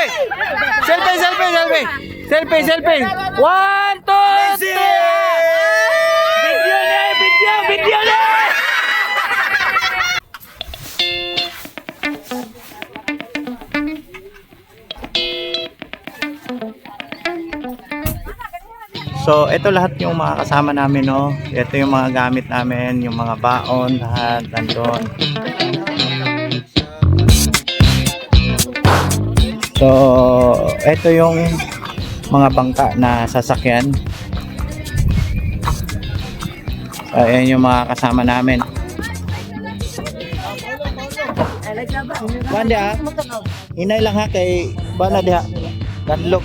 selfie! Selfie, selfie, selfie! Selfie, selfie! 1, 2, 3! Video na! Video na! So, ito lahat yung mga kasama namin, no? Ito yung mga gamit namin, yung mga baon, lahat nandun. So, ito yung mga bangka na sasakyan. So, ayan yung mga kasama namin. Banda ha? Hinay lang ha kay Bana diha. Danlog.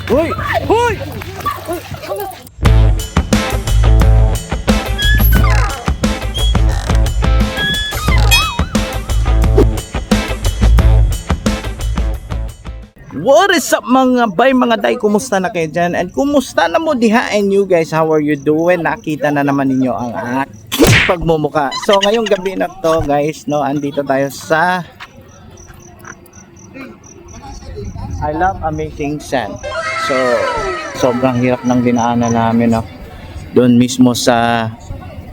Uy! Uy! What is up mga bay, mga day, kumusta na kayo dyan? And kumusta na mo diha, and you guys, how are you doing? Nakita na naman ninyo ang aking pagmumuka. So ngayong gabi na to guys, no, andito tayo sa I Love Amazing Sand. So sobrang hirap ng dinaanan namin, no, doon mismo sa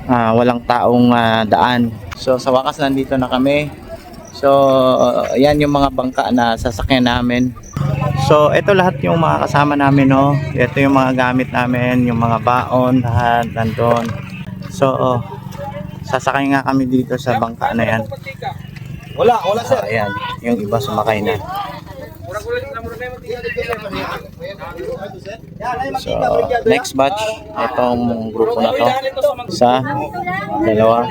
walang taong daan. So sa wakas nandito na kami. So yan yung mga bangka na sasakyan namin. So ito lahat yung mga kasama namin, no. Ito yung mga gamit namin, yung mga baon, lahat nandun. So sasakay nga kami dito sa bangka na yan. Wala sir. Ayan, yung iba sumakay na. So next batch, itong grupo na to, isa, dalawa,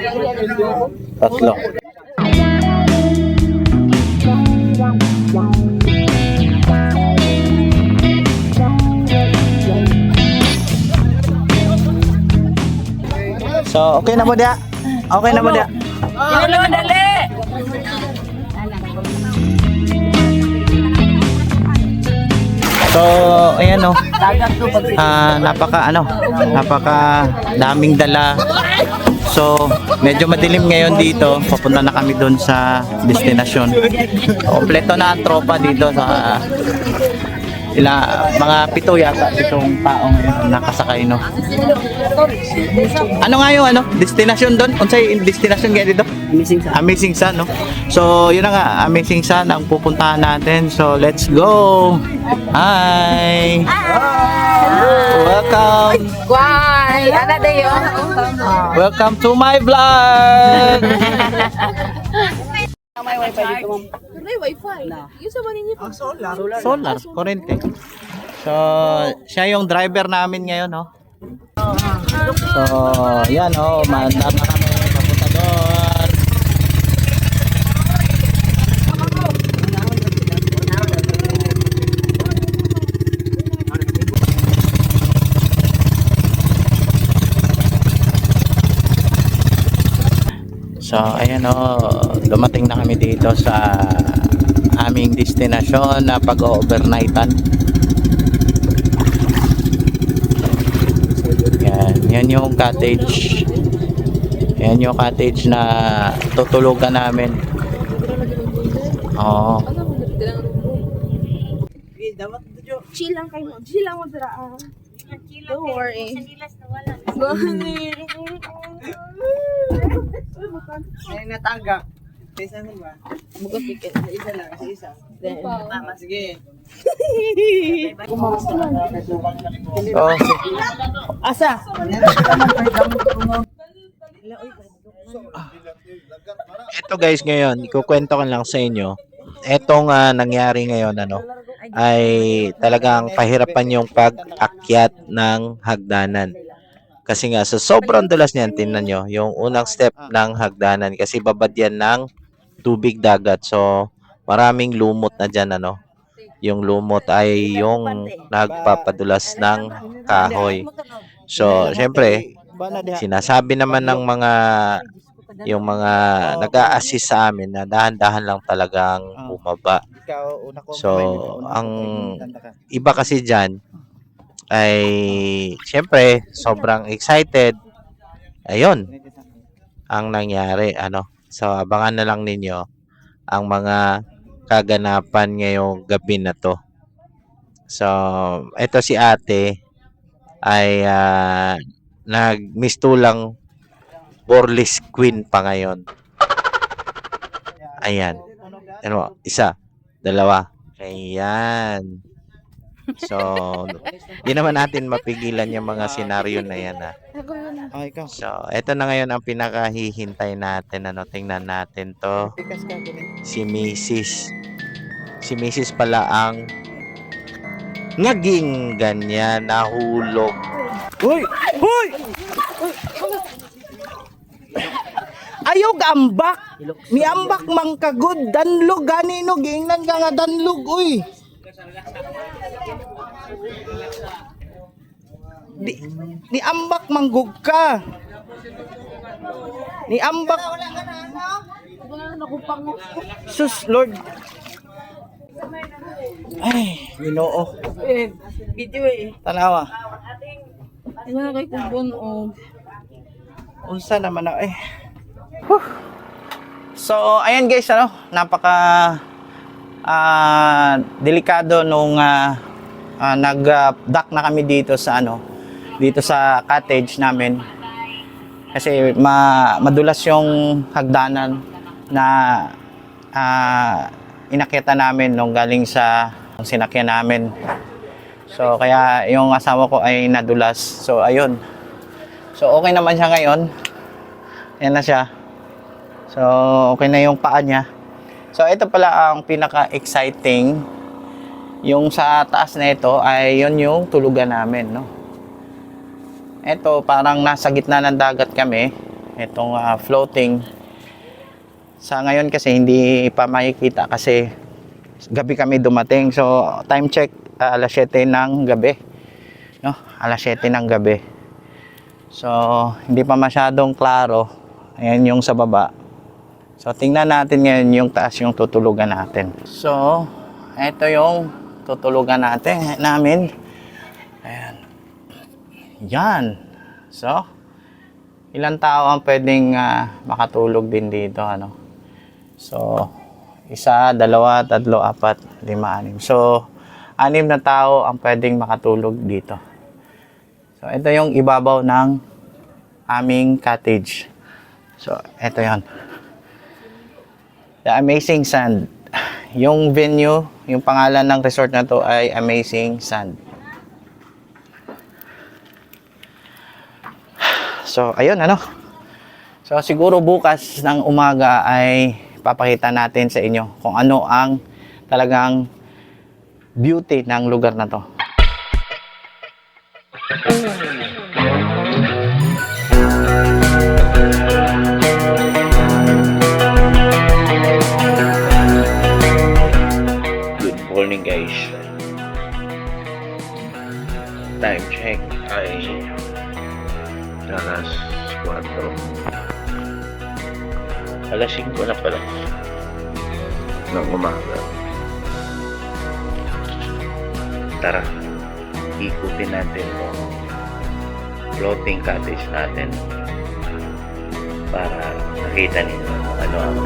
tatlo. So okay na mo dia? Okay na mo dia? Dali, dali. So ayan, no. Napaka daming dala. So medyo madilim ngayon dito. Papunta na kami doon sa destinasyon. Kompleto na ang tropa dito sa mga 7 yata, 7 tao ngayon nakasakay, no. Ano nga yung destination doon? Unsay destination nga dito? Amazing Sun, no. So yun na nga, Amazing Sun ang pupuntahan natin. So let's go. Hi. Welcome. Why? Ana dayo. Welcome to my vlog. May wifi dito, ma'am. May wifi. Yung sa banin niyo. Solar, kurente. So siya yung driver namin ngayon, no. So yan, oh, mandar na kami papunta doon. So ayan, oh, dumating na kami dito sa aming destinasyon na pag-overnightan. Yan yung cottage. Yan yung cottage na tutulugan namin. Oo. Chill lang kayo. Chill lang mo dira. Don't worry. Ay nataga. Isa na ba? Bukas ticket. Isa lang, isa. Mama. Sige. Oh, Asa? ito guys, ngayon ikukwento ko lang sa inyo. Etong nangyari ngayon, ay talagang pahirapan yung pag-akyat ng hagdanan. Kasi nga, sa sobrang dulas niyan, tingnan nyo, yung unang step ng hagdanan. Kasi babad yan ng tubig dagat. So, maraming lumot na dyan, Yung lumot ay yung nagpapadulas ng kahoy. So, syempre, sinasabi naman ng yung mga nag-a-assist sa amin na dahan-dahan lang talagang bumaba. So, ang iba kasi dyan, ay syempre sobrang excited. Ayun ang nangyari, So abangan na lang ninyo ang mga kaganapan ngayong gabi na to. So, eto si ate ay nagmistulang Borlis Queen pa ngayon. Ayan. Ano, isa, dalawa. Ayan. So, di naman natin mapigilan yung mga senaryo na yan. Okay, ikaw. So, eto na ngayon ang pinakahihintay natin. Ano, tingnan natin to. Tikas ka, bilis. Si Mrs. Si Mrs. pala ang naging ganyan, nahulog. Hoy! Hoy! Ayaw ambak. Ni ambak mang kagod danlog ganino gingnan ka nga danlog uy. Ni ambak manggug ka. Ni ambak. Sus Lord. Ay, Ginoo. Video eh. Tanawa. Ano na kay Kubon o. Unsa naman na eh. Whew. So, ayan guys, ano, napaka delikado nung nag-dock na kami dito sa dito sa cottage namin. Kasi madulas yung hagdanan na inakyatan namin nung galing sa sinakyan namin. So, kaya yung asawa ko ay nadulas. So, ayun. So, okay naman siya ngayon. Ayan na siya. So, okay na yung paa niya. So, ito pala ang pinaka-exciting. Yung sa taas na ito ay yun yung tulugan namin, no? Ito, parang nasa gitna ng dagat kami. Itong floating. Sa ngayon kasi hindi pa makikita kasi gabi kami dumating. So, time check, alas 7 ng gabi. No? Alas 7 ng gabi. So, hindi pa masyadong klaro. Ayan yung sa baba. So, tingnan natin ngayon yung taas yung tutulugan natin. So, ito yung tutulugan namin. Ayan. Yan. So, ilang tao ang pwedeng makatulog din dito, ano? So, 1, 2, 3, 4, 5, 6. So, 6 na tao ang pwedeng makatulog dito. So, ito yung ibabaw ng aming cottage. So, ito yon. The Amazing Sand. Yung venue, yung pangalan ng resort na to ay Amazing Sand. So, ayun, ano. So, siguro bukas ng umaga ay papakita natin sa inyo kung ano ang talagang beauty ng lugar na to. Good morning guys. Time check ay alas 4. Alas 5 na pala ng umaga. Tara, ikutin natin itong floating cottage natin para nakita ninyo ano ang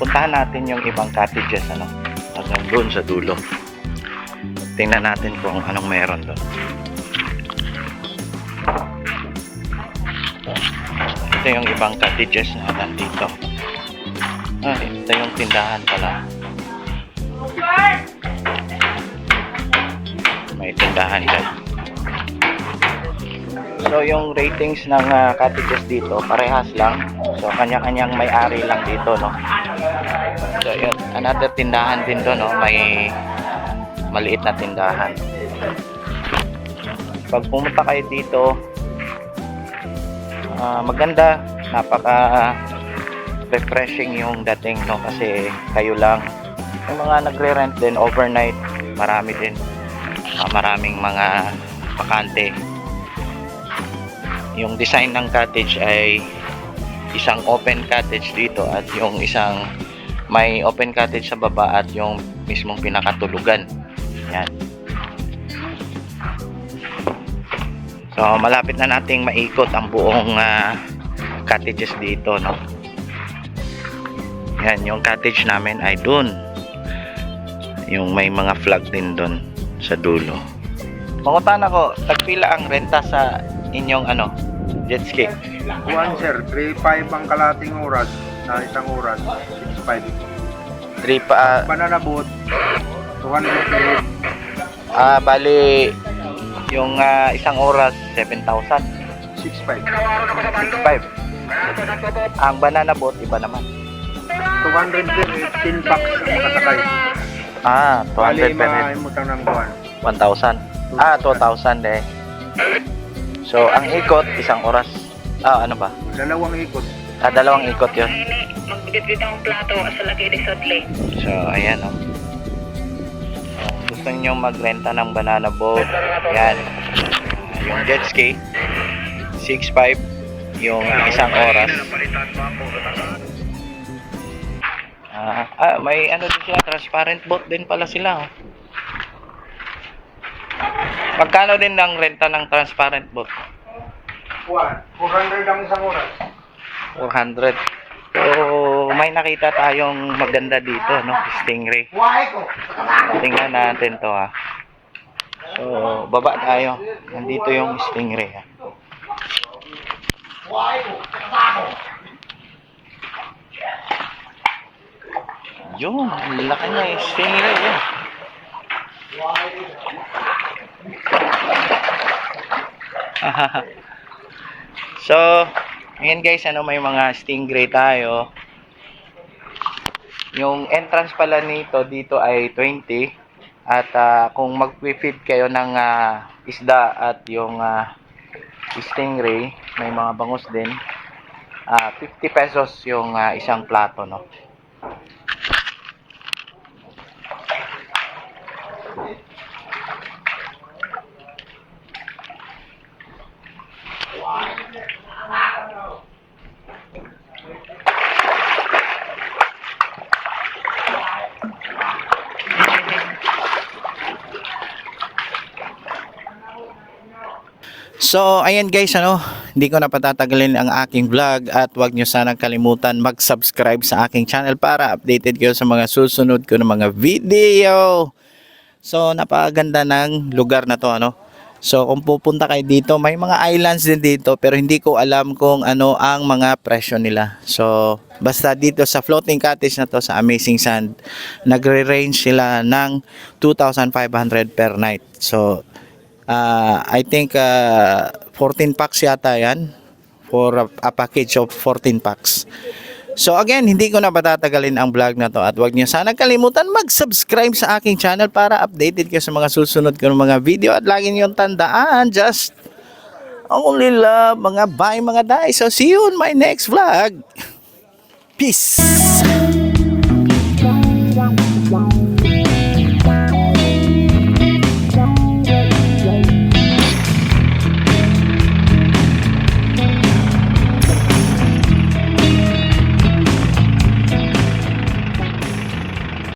puntahan natin yung ibang cottages, ano, hanggang doon sa dulo. Tingnan natin kung anong meron doon. Ito yung ibang cottages na nandito. Ito yung tindahan pala. May tindahan dyan. So yung ratings ng cottages dito parehas lang. So kanya-kanyang may-ari lang dito, no. So yun, another tindahan din doon, no. May maliit na tindahan. Pag pumunta kayo dito, maganda, napaka refreshing yung dating, no, kasi kayo lang. Yung mga nagre-rent din overnight, marami din. Maraming mga bakante. Yung design ng cottage ay isang open cottage dito at yung isang may open cottage sa baba at yung mismong pinakatulugan. Yan. So malapit na nating maikot ang buong cottages dito, no. Yan, yung cottage namin ay dun. Yung may mga flag din dun sa dulo. Mangutan ako, tagpila ang renta sa inyong ano, jet ski? 1 sir, 3.5 ang kalating oras na isang oras, 6.5. 3 pa, Banana boat, 200 bali yung isang oras 7,000. 6.5. 6,500. Ang banana boat iba naman. 200 10 bucks ang makasakay. 200 per head. Imutang ng buwan. 1,000. 2,000 eh. So ang ikot isang oras. Ano ba? Dalawang ikot. Dalawang ikot 'yon. Magbigit ang plato sa lagay ni Sotle. So ayan, oh. Gusto niyo magrenta ng banana boat, yan. Yung jet ski 6,500 yung isang oras. May ano din sila, transparent boat din pala sila, oh. Magkano din ang renta ng transparent boat? 400 ang isang oras. 400. So may nakita tayong maganda dito, no, stingray. Tingnan natin to, ha. So baba tayo. Nandito yung stingray, ha. Yun, laki niya yung stingray, yun. So ayan guys, ano, may mga stingray tayo. Yung entrance pala nito dito ay 20. At kung mag-feed kayo ng isda at yung stingray, may mga bangus din, 50 pesos yung isang plato, no. So, ayan guys, ano, hindi ko na patatagalin ang aking vlog at huwag nyo sanang kalimutan mag-subscribe sa aking channel para updated kayo sa mga susunod ko ng mga video. So, napakaganda ng lugar na to, ano. So, kung pupunta kayo dito, may mga islands din dito pero hindi ko alam kung ano ang mga presyo nila. So, basta dito sa floating cottage na to sa Amazing Sand, nagre-range sila ng 2,500 per night. So, I think 14 packs yata yan for a package of 14 packs. So again, hindi ko na patatagalin ang vlog na to at huwag niyo sana kalimutan mag-subscribe sa aking channel para updated kayo sa mga susunod ko ng mga video at lagi niyo tandaan, just only love, mga bye, mga day. So see you on my next vlog. Peace!